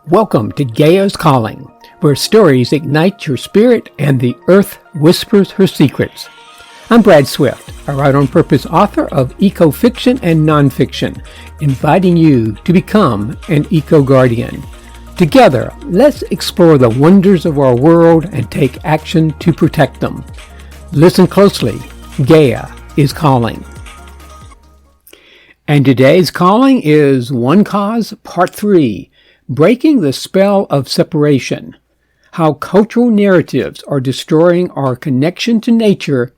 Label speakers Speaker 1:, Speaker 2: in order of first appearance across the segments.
Speaker 1: Welcome to Gaia's Calling, where stories ignite your spirit and the earth whispers her secrets. I'm Brad Swift, a Right on Purpose author of eco-fiction and nonfiction, inviting you to become an eco-guardian. Together, let's explore the wonders of our world and take action to protect them. Listen closely, Gaia is calling. And today's calling is One Cause, Part 3, Breaking the Spell of Separation, How Cultural Narratives Are Destroying Our Connection to Nature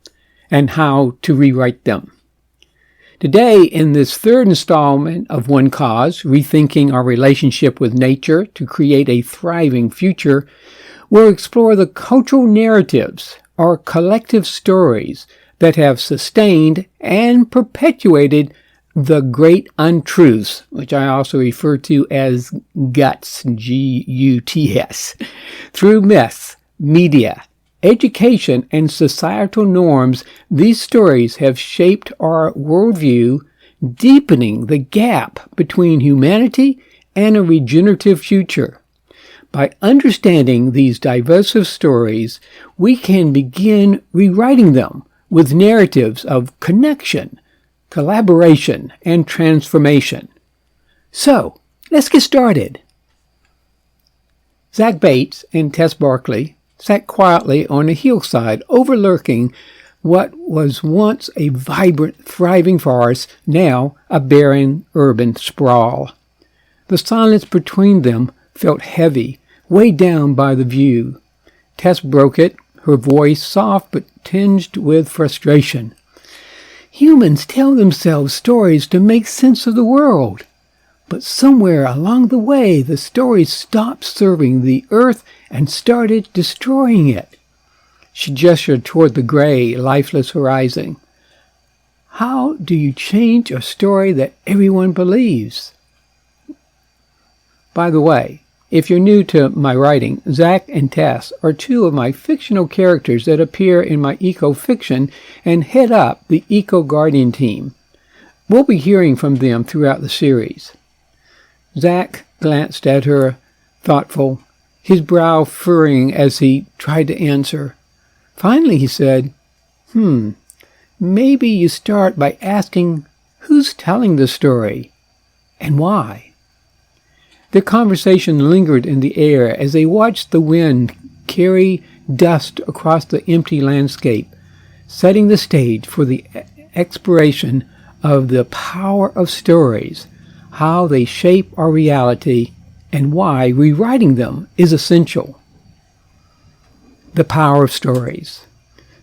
Speaker 1: and How to Rewrite Them. Today, in this third installment of One Cause, Rethinking Our Relationship with Nature to Create a Thriving Future, we'll explore the cultural narratives, or collective stories, that have sustained and perpetuated the Great Untruths, which I also refer to as GUTS, G-U-T-S. Through myths, media, education, and societal norms, these stories have shaped our worldview, deepening the gap between humanity and a regenerative future. By understanding these divisive stories, we can begin rewriting them with narratives of connection, collaboration, and transformation. So, let's get started. Zach Bates and Tess Barkley sat quietly on a hillside overlooking what was once a vibrant, thriving forest, now a barren urban sprawl. The silence between them felt heavy, weighed down by the view. Tess broke it, her voice soft but tinged with frustration. Humans tell themselves stories to make sense of the world. But somewhere along the way, the stories stopped serving the earth and started destroying it. She gestured toward the gray, lifeless horizon. How do you change a story that everyone believes? By the way, if you're new to my writing, Zach and Tess are two of my fictional characters that appear in my eco-fiction and head up the eco-guardian team. We'll be hearing from them throughout the series. Zach glanced at her, thoughtful, his brow furrowing as he tried to answer. Finally he said, maybe you start by asking who's telling the story and why. Their conversation lingered in the air as they watched the wind carry dust across the empty landscape, setting the stage for the exploration of the power of stories, how they shape our reality, and why rewriting them is essential. The power of stories.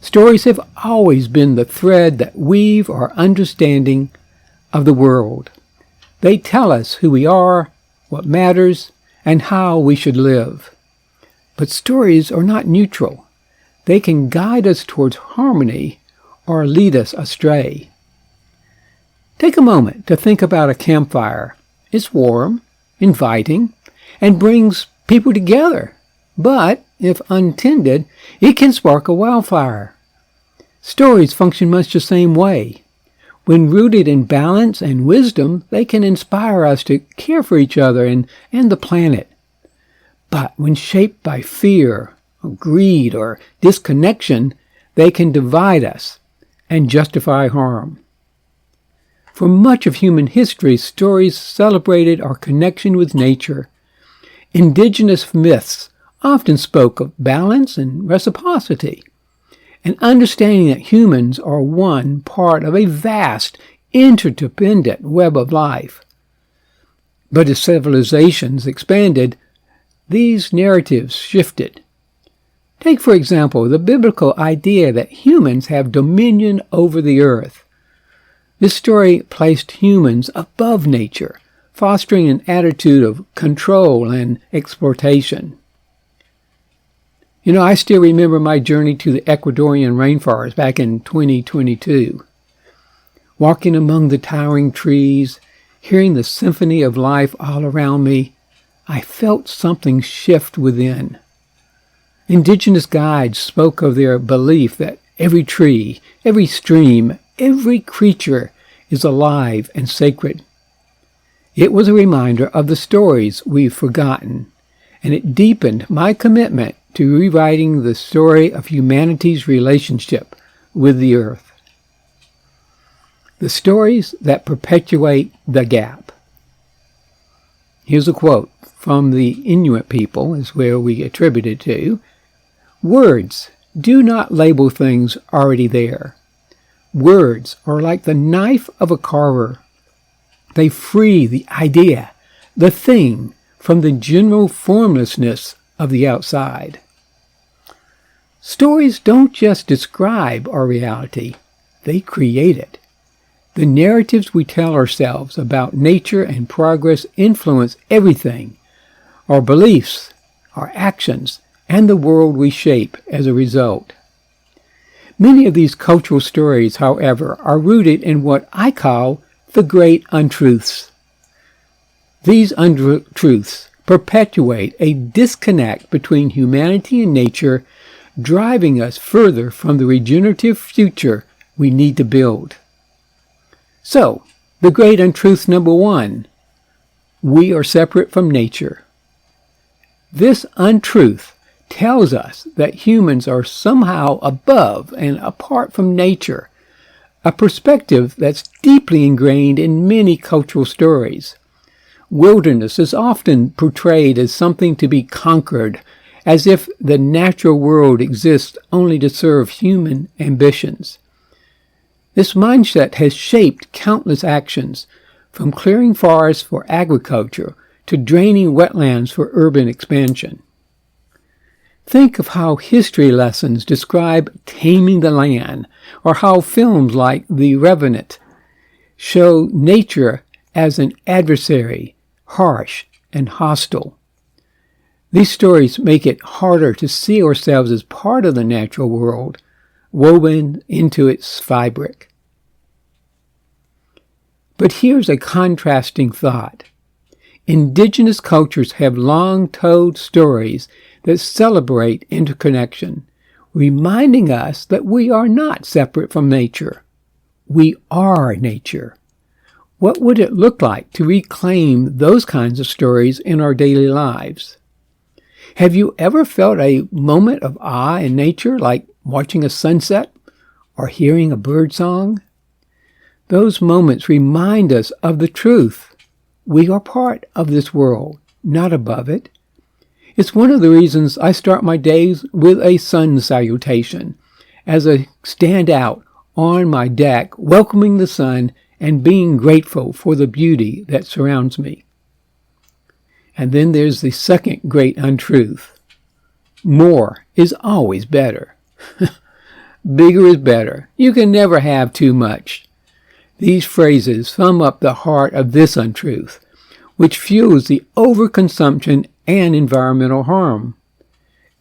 Speaker 1: Stories have always been the thread that weave our understanding of the world. They tell us who we are, what matters, and how we should live. But stories are not neutral. They can guide us towards harmony or lead us astray. Take a moment to think about a campfire. It's warm, inviting, and brings people together. But, if untended, it can spark a wildfire. Stories function much the same way. When rooted in balance and wisdom, they can inspire us to care for each other and the planet. But when shaped by fear, or greed, or disconnection, they can divide us and justify harm. For much of human history, stories celebrated our connection with nature. Indigenous myths often spoke of balance and reciprocity, and understanding that humans are one part of a vast, interdependent web of life. But as civilizations expanded, these narratives shifted. Take, for example, the biblical idea that humans have dominion over the earth. This story placed humans above nature, fostering an attitude of control and exploitation. I still remember my journey to the Ecuadorian rainforest back in 2022. Walking among the towering trees, hearing the symphony of life all around me, I felt something shift within. Indigenous guides spoke of their belief that every tree, every stream, every creature is alive and sacred. It was a reminder of the stories we've forgotten and it deepened my commitment to rewriting the story of humanity's relationship with the earth. The stories that perpetuate the gap. Here's a quote from the Inuit people, is where we attribute it to. Words do not label things already there. Words are like the knife of a carver. They free the idea, the thing, from the general formlessness of the outside. Stories don't just describe our reality, they create it. The narratives we tell ourselves about nature and progress influence everything, our beliefs, our actions, and the world we shape as a result. Many of these cultural stories, however, are rooted in what I call the Great Untruths. These untruths perpetuate a disconnect between humanity and nature, driving us further from the regenerative future we need to build. So, the Great Untruth number 1, we are separate from nature. This untruth tells us that humans are somehow above and apart from nature, a perspective that's deeply ingrained in many cultural stories. Wilderness is often portrayed as something to be conquered, as if the natural world exists only to serve human ambitions. This mindset has shaped countless actions, from clearing forests for agriculture to draining wetlands for urban expansion. Think of how history lessons describe taming the land, or how films like The Revenant show nature as an adversary, harsh and hostile. These stories make it harder to see ourselves as part of the natural world, woven into its fabric. But here's a contrasting thought. Indigenous cultures have long told stories that celebrate interconnection, reminding us that we are not separate from nature. We are nature. What would it look like to reclaim those kinds of stories in our daily lives? Have you ever felt a moment of awe in nature, like watching a sunset or hearing a bird song? Those moments remind us of the truth. We are part of this world, not above it. It's one of the reasons I start my days with a sun salutation, as I stand out on my deck, welcoming the sun and being grateful for the beauty that surrounds me. And then there's the second great untruth. More is always better. Bigger is better. You can never have too much. These phrases sum up the heart of this untruth, which fuels the overconsumption and environmental harm.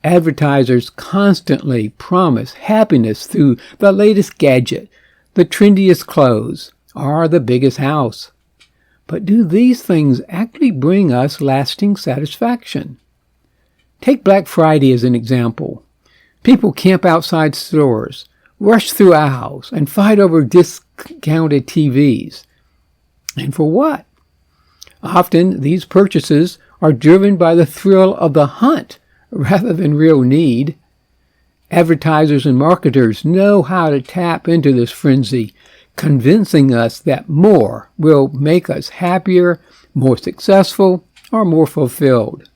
Speaker 1: Advertisers constantly promise happiness through the latest gadget, the trendiest clothes, or the biggest house. But do these things actually bring us lasting satisfaction? Take Black Friday as an example. People camp outside stores, rush through aisles, and fight over discounted TVs. And for what? Often these purchases are driven by the thrill of the hunt rather than real need. Advertisers and marketers know how to tap into this frenzy, convincing us that more will make us happier, more successful, or more fulfilled.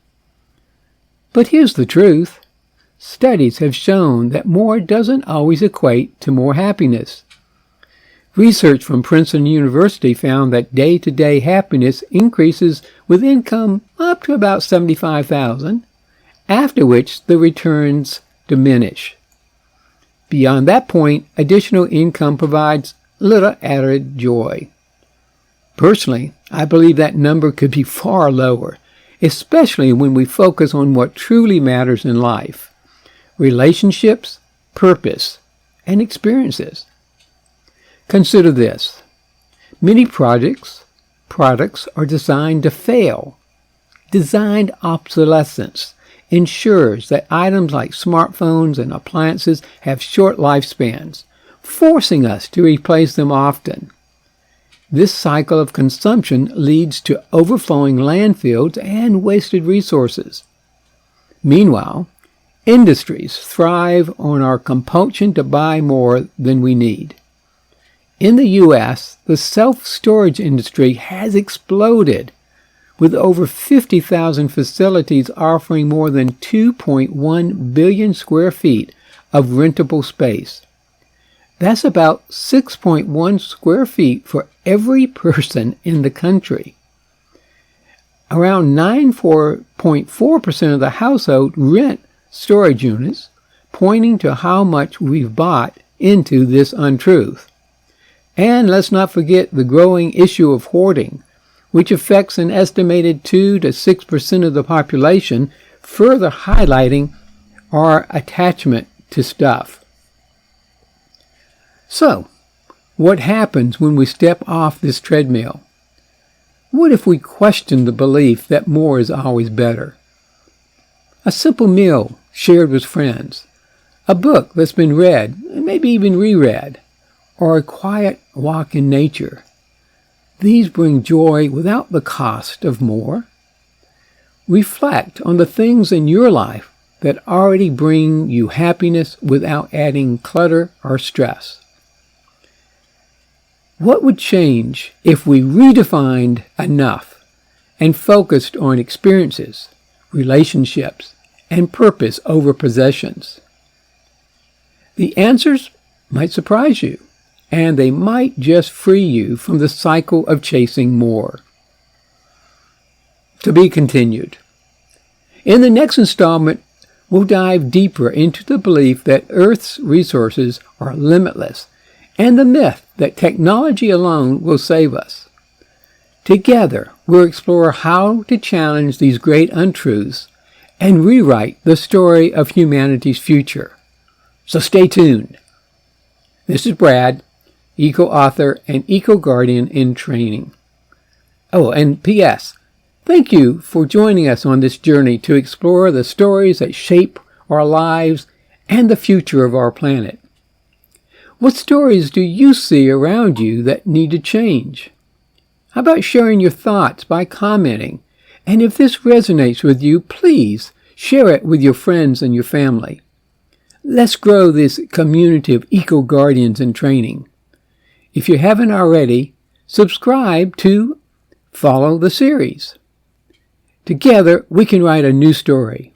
Speaker 1: But here's the truth. Studies have shown that more doesn't always equate to more happiness. Research from Princeton University found that day-to-day happiness increases with income up to about $75,000, after which the returns diminish. Beyond that point, additional income provides little added joy. Personally, I believe that number could be far lower, especially when we focus on what truly matters in life: relationships, purpose, and experiences. Consider this. Many products are designed to fail. Designed obsolescence ensures that items like smartphones and appliances have short lifespans, forcing us to replace them often. This cycle of consumption leads to overflowing landfills and wasted resources. Meanwhile, industries thrive on our compulsion to buy more than we need. In the U.S., the self-storage industry has exploded, with over 50,000 facilities offering more than 2.1 billion square feet of rentable space. That's about 6.1 square feet for every person in the country. Around 9.4% of the household rent storage units, pointing to how much we've bought into this untruth. And let's not forget the growing issue of hoarding, which affects an estimated 2 to 6% of the population, further highlighting our attachment to stuff. So, what happens when we step off this treadmill? What if we question the belief that more is always better? A simple meal shared with friends, a book that's been read, and maybe even reread, or a quiet walk in nature. These bring joy without the cost of more. Reflect on the things in your life that already bring you happiness without adding clutter or stress. What would change if we redefined enough and focused on experiences, relationships, and purpose over possessions? The answers might surprise you, and they might just free you from the cycle of chasing more. To be continued. In the next installment, we'll dive deeper into the belief that Earth's resources are limitless and the myth that technology alone will save us. Together, we'll explore how to challenge these great untruths and rewrite the story of humanity's future. So stay tuned. This is Brad, eco-author and eco-guardian in training. Oh, and P.S. Thank you for joining us on this journey to explore the stories that shape our lives and the future of our planet. What stories do you see around you that need to change? How about sharing your thoughts by commenting? And if this resonates with you, please share it with your friends and your family. Let's grow this community of eco-guardians in training. If you haven't already, subscribe to Follow the Series. Together, we can write a new story.